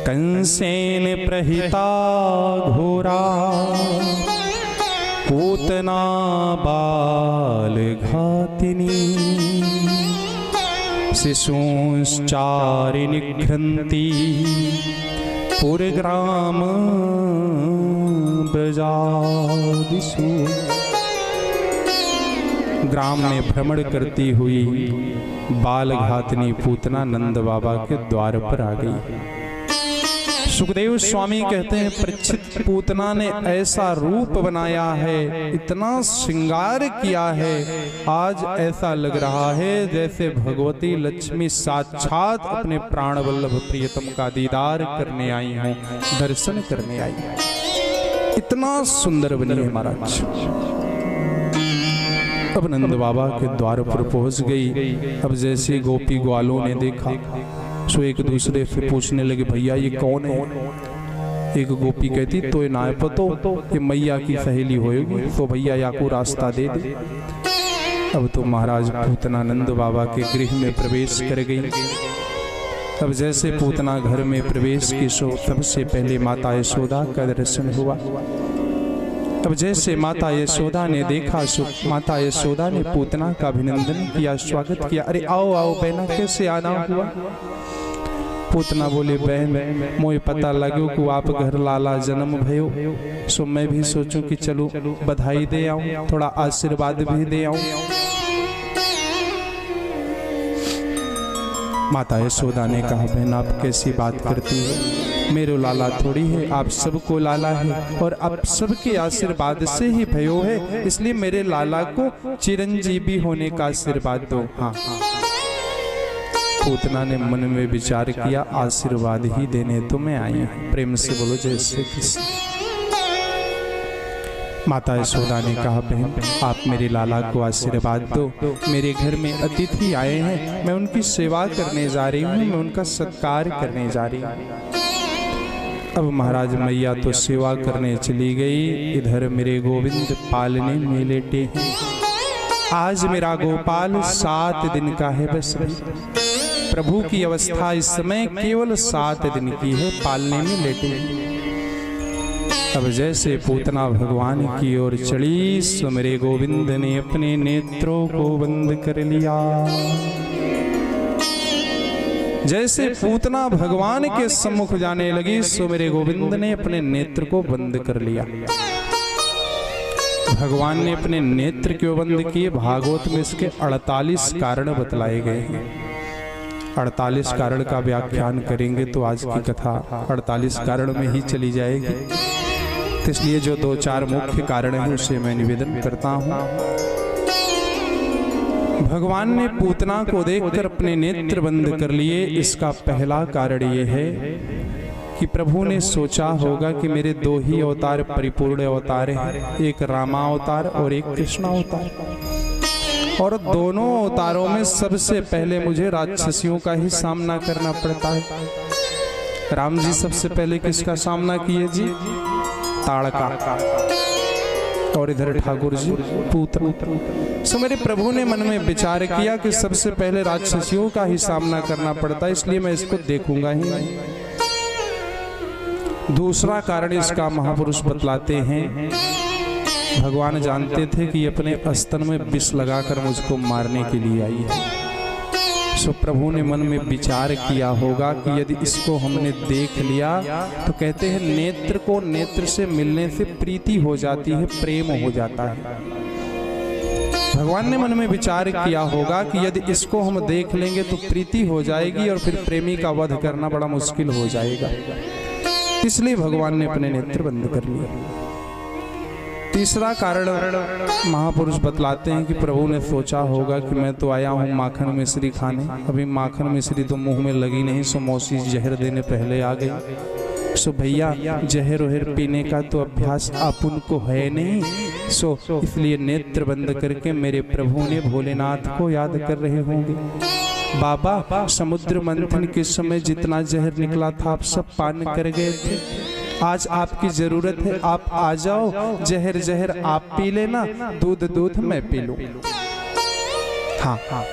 कंसेन प्रहिता घोरा पूतना बाल घातिनी शिशूंश्चारि निघ्रन्ति पुरग्राम ब्रजादिषु। ग्राम में भ्रमण करती हुई बाल घातनी पूतना नंद बाबा के द्वार पर आ गई। सुखदेव स्वामी कहते हैं परीक्षित, पूतना ने ऐसा रूप बनाया है, इतना श्रृंगार किया है, आज ऐसा लग रहा है जैसे भगवती लक्ष्मी साक्षात अपने प्राण वल्लभ प्रियतम का दीदार करने आई हों, दर्शन करने आई। इतना सुंदर बनी है महाराज। अब नंद बाबा के द्वार पर पहुंच गई। अब जैसे गोपी ग्वालों ने देखा सो एक दूसरे से पूछने लगे, भैया ये कौन है? एक गोपी कहती, तो ये नाय पतो, ये मैया की सहेली होगी, तो भैया या को रास्ता दे दे। अब तो महाराज पूतना नंद बाबा के गृह में प्रवेश कर गई। अब जैसे पूतना घर में प्रवेश की सो सबसे पहले माता यशोदा का दर्शन हुआ। अब जैसे माता यशोदा ने देखा सो माता यशोदा ने पूतना का अभिनंदन किया, स्वागत किया। अरे आओ आओ बहना, कैसे आना हुआ? पूतना बोले, बहन मोए पता लगे को आप घर लाला जन्म भयो, सो मैं भी सोचूं कि चलो बधाई दे आऊं, थोड़ा आशीर्वाद भी दे आऊं। माता यशोदा ने कहा, बहन आप कैसी बात करती हो, मेरे लाला थोड़ी है, आप सबको लाला है और आप सबके आशीर्वाद से ही भयो है, इसलिए मेरे लाला को चिरंजीवी होने का आशीर्वाद दो। हाँ हाँ। पूतना ने मन में विचार किया, आशीर्वाद ही देने तो मैं आई हूं। प्रेम से बोलो जय श्री कृष्ण। माता यशोदा ने कहा, बहन आप मेरे लाला को आशीर्वाद दो, मेरे घर में अतिथि आए हैं, मैं उनकी सेवा करने जा रही हूँ, मैं उनका सत्कार करने जा रही हूँ। अब महाराज मैया तो सेवा करने चली गई, इधर मेरे गोविंद पालने में लेटे हैं। आज मेरा गोपाल 7 दिन का है बस। प्रभु की अवस्था इस समय केवल 7 दिन की है, पालने में लेटे हैं। अब जैसे पूतना भगवान की ओर चली सो मेरे गोविंद ने अपने नेत्रों को बंद कर लिया। जैसे पूतना भगवान के सम्मुख जाने लगी सो मेरे गोविंद ने अपने नेत्र को बंद कर लिया। भगवान ने अपने नेत्र क्यों बंद किए? भागवत में इसके 48 कारण बतलाए गए हैं। 48 कारण का व्याख्यान करेंगे तो आज की कथा 48 कारण में ही चली जाएगी। तो इसलिए जो 2-4 मुख्य कारण हैं उसे मैं निवेदन करता हूँ। भगवान ने पूतना को देखकर अपने नेत्र बंद कर लिए। इसका पहला कारण ये है कि प्रभु ने सोचा होगा कि मेरे 2 ही अवतार परिपूर्ण अवतार हैं, एक रामावतार और एक कृष्णावतार, और दोनों अवतारों में सबसे पहले मुझे राक्षसियों का ही सामना करना पड़ता है। राम जी सबसे पहले किसका सामना किए जी? ताड़का। और इधर ठाकुर जी पूतना। सो मेरे प्रभु ने मन में विचार किया कि सबसे पहले राक्षसियों का ही सामना करना पड़ता है, इसलिए मैं इसको देखूंगा ही नहीं। दूसरा कारण इसका महापुरुष बतलाते हैं, भगवान जानते थे कि अपने स्तन में विष लगाकर मुझको मारने के लिए आई है। सो प्रभु ने मन में विचार किया होगा कि यदि इसको हमने देख लिया तो कहते हैं नेत्र को नेत्र से मिलने से प्रीति हो जाती है, प्रेम हो जाता है। भगवान ने मन में विचार किया होगा कि यदि इसको हम देख लेंगे तो प्रीति हो जाएगी और फिर प्रेमी का वध करना बड़ा मुश्किल हो जाएगा, इसलिए भगवान ने अपने नेत्र बंद कर लिए। तीसरा कारण महापुरुष बतलाते हैं कि प्रभु ने सोचा होगा कि मैं तो आया हूँ माखन मिश्री खाने, अभी माखन मिश्री तो मुंह में लगी नहीं, सो मौसी जहर देने पहले आ गई। सो भैया जहर वहर पीने का तो अभ्यास अपन को है नहीं, सो इसलिए नेत्र बंद करके मेरे प्रभु ने भोलेनाथ को याद कर रहे होंगे। बाबा समुद्र मंथन के समय जितना जहर निकला था आप सब पान कर गए थे, आज आपकी जरूरत है, आप आ जाओ, जहर जहर आप पी लेना, दूध दूध मैं पी लूं। हाँ हाँ